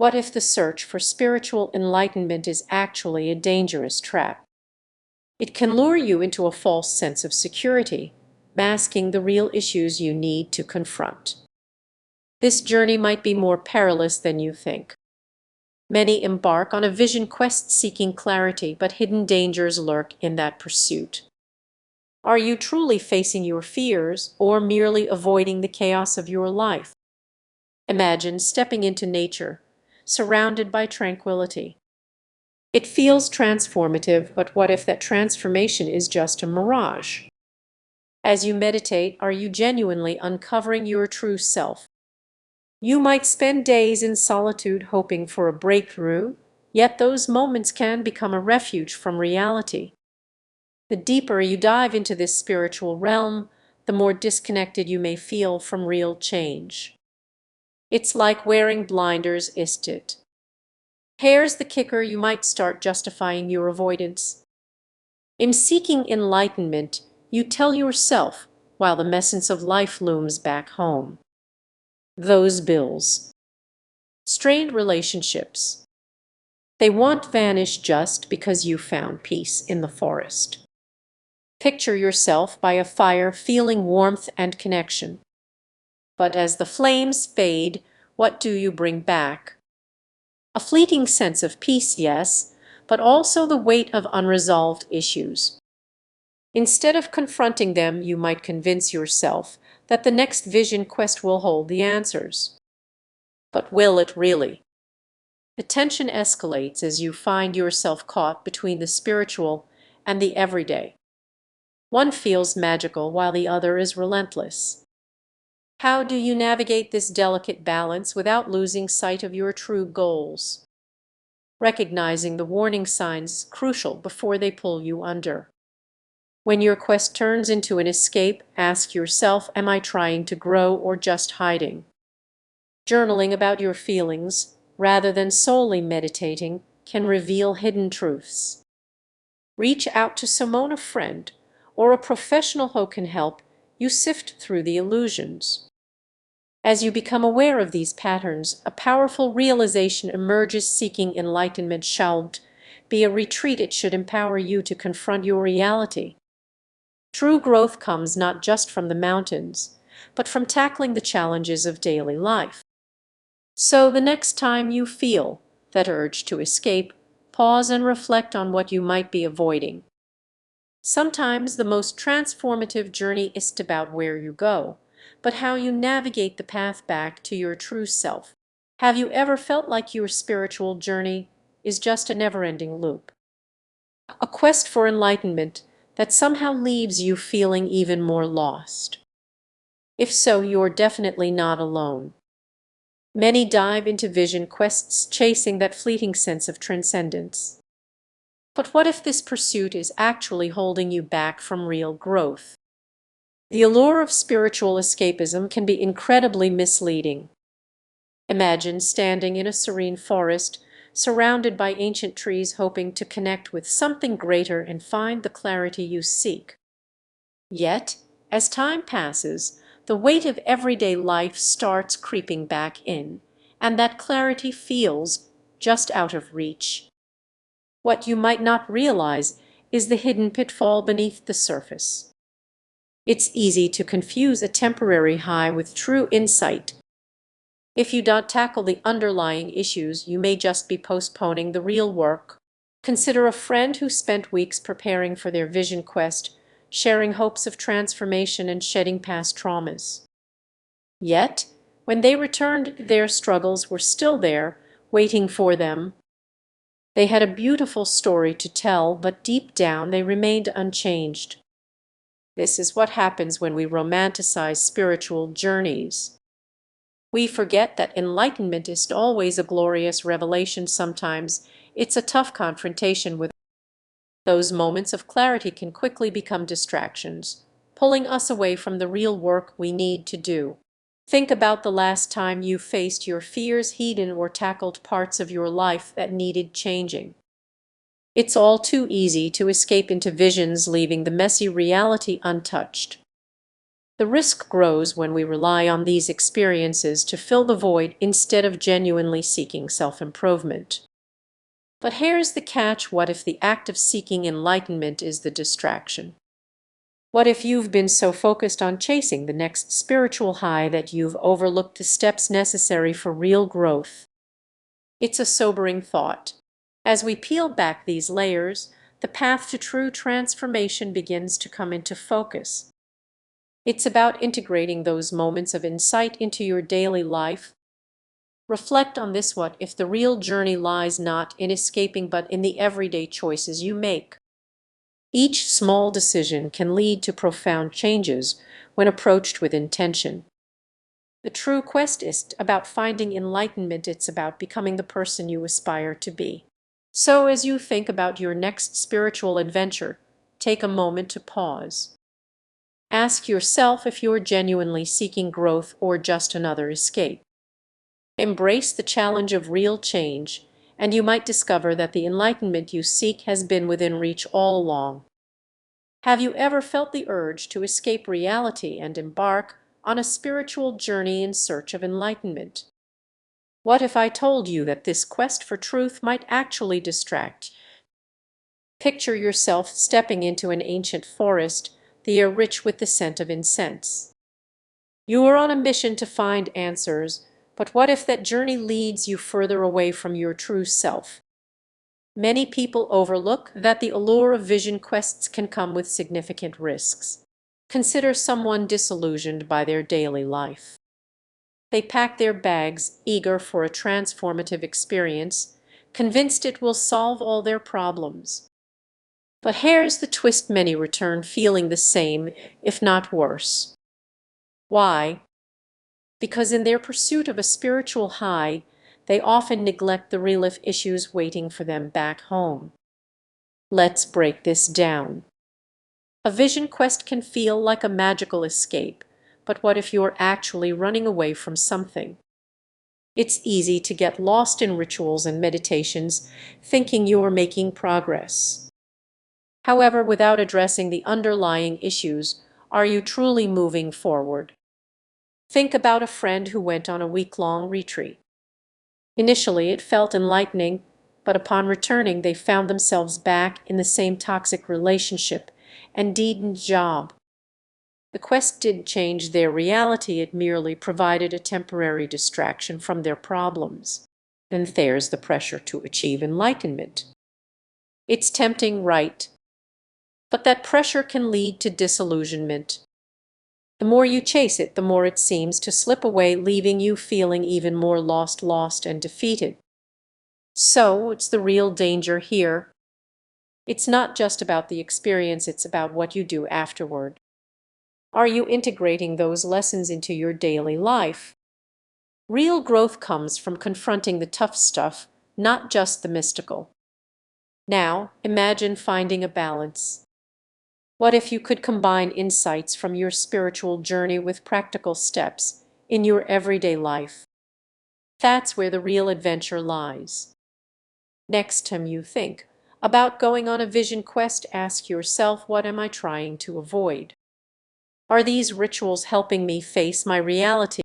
What if the search for spiritual enlightenment is actually a dangerous trap? It can lure you into a false sense of security, masking the real issues you need to confront. This journey might be more perilous than you think. Many embark on a vision quest seeking clarity, but hidden dangers lurk in that pursuit. Are you truly facing your fears or merely avoiding the chaos of your life? Imagine stepping into nature, surrounded by tranquility. It feels transformative, but what if that transformation is just a mirage? As you meditate, are you genuinely uncovering your true self? You might spend days in solitude hoping for a breakthrough, yet those moments can become a refuge from reality. The deeper you dive into this spiritual realm, the more disconnected you may feel from real change. It's like wearing blinders, isn't it? Here's the kicker: you might start justifying your avoidance. In seeking enlightenment, you tell yourself, while the messence of life looms back home. Those bills. Strained relationships. They won't vanish just because you found peace in the forest. Picture yourself by a fire feeling warmth and connection. But as the flames fade, what do you bring back? A fleeting sense of peace, yes, but also the weight of unresolved issues. Instead of confronting them, you might convince yourself that the next vision quest will hold the answers. But will it really? The tension escalates as you find yourself caught between the spiritual and the everyday. One feels magical while the other is relentless. How do you navigate this delicate balance without losing sight of your true goals? Recognizing the warning signs is crucial before they pull you under. When your quest turns into an escape, ask yourself, am I trying to grow or just hiding? Journaling about your feelings, rather than solely meditating, can reveal hidden truths. Reach out to someone, a friend, or a professional who can help you sift through the illusions. As you become aware of these patterns, a powerful realization emerges: seeking enlightenment shouldn't be a retreat, it should empower you to confront your reality. True growth comes not just from the mountains, but from tackling the challenges of daily life. So the next time you feel that urge to escape, pause and reflect on what you might be avoiding. Sometimes the most transformative journey isn't about where you go, but how you navigate the path back to your true self. Have you ever felt like your spiritual journey is just a never-ending loop? A quest for enlightenment that somehow leaves you feeling even more lost? If so, you're definitely not alone. Many dive into vision quests chasing that fleeting sense of transcendence. But what if this pursuit is actually holding you back from real growth? The allure of spiritual escapism can be incredibly misleading. Imagine standing in a serene forest, surrounded by ancient trees, hoping to connect with something greater and find the clarity you seek. Yet, as time passes, the weight of everyday life starts creeping back in, and that clarity feels just out of reach. What you might not realize is the hidden pitfall beneath the surface. It's easy to confuse a temporary high with true insight. If you don't tackle the underlying issues, you may just be postponing the real work. Consider a friend who spent weeks preparing for their vision quest, sharing hopes of transformation and shedding past traumas. Yet, when they returned, their struggles were still there, waiting for them. They had a beautiful story to tell, but deep down they remained unchanged. This is what happens when we romanticize spiritual journeys. We forget that enlightenment isn't always a glorious revelation. Sometimes it's a tough confrontation with. Those moments of clarity can quickly become distractions, pulling us away from the real work we need to do. Think about the last time you faced your fears head-on or tackled parts of your life that needed changing. It's all too easy to escape into visions, leaving the messy reality untouched. The risk grows when we rely on these experiences to fill the void instead of genuinely seeking self-improvement. But here's the catch: what if the act of seeking enlightenment is the distraction? What if you've been so focused on chasing the next spiritual high that you've overlooked the steps necessary for real growth? It's a sobering thought. As we peel back these layers, the path to true transformation begins to come into focus. It's about integrating those moments of insight into your daily life. Reflect on this: what if the real journey lies not in escaping but in the everyday choices you make? Each small decision can lead to profound changes when approached with intention. The true quest isn't about finding enlightenment, it's about becoming the person you aspire to be. So as you think about your next spiritual adventure, take a moment to pause. Ask yourself if you're genuinely seeking growth or just another escape. Embrace the challenge of real change, and you might discover that the enlightenment you seek has been within reach all along. Have you ever felt the urge to escape reality and embark on a spiritual journey in search of enlightenment? What if I told you that this quest for truth might actually distract? Picture yourself stepping into an ancient forest, the air rich with the scent of incense. You are on a mission to find answers, but what if that journey leads you further away from your true self? Many people overlook that the allure of vision quests can come with significant risks. Consider someone disillusioned by their daily life. They pack their bags, eager for a transformative experience, convinced it will solve all their problems. But here's the twist: many return feeling the same, if not worse. Why? Because in their pursuit of a spiritual high, they often neglect the real life issues waiting for them back home. Let's break this down. A vision quest can feel like a magical escape, but what if you're actually running away from something? It's easy to get lost in rituals and meditations, thinking you're making progress. However, without addressing the underlying issues, are you truly moving forward? Think about a friend who went on a week-long retreat. Initially, it felt enlightening, but upon returning, they found themselves back in the same toxic relationship and dead job. The quest didn't change their reality, it merely provided a temporary distraction from their problems. Then there's the pressure to achieve enlightenment. It's tempting, right? But that pressure can lead to disillusionment. The more you chase it, the more it seems to slip away, leaving you feeling even more lost and defeated. So, what's the real danger here? It's not just about the experience, it's about what you do afterward. Are you integrating those lessons into your daily life? Real growth comes from confronting the tough stuff, not just the mystical. Now, imagine finding a balance. What if you could combine insights from your spiritual journey with practical steps in your everyday life? That's where the real adventure lies. Next time you think about going on a vision quest, ask yourself, what am I trying to avoid? Are these rituals helping me face my reality?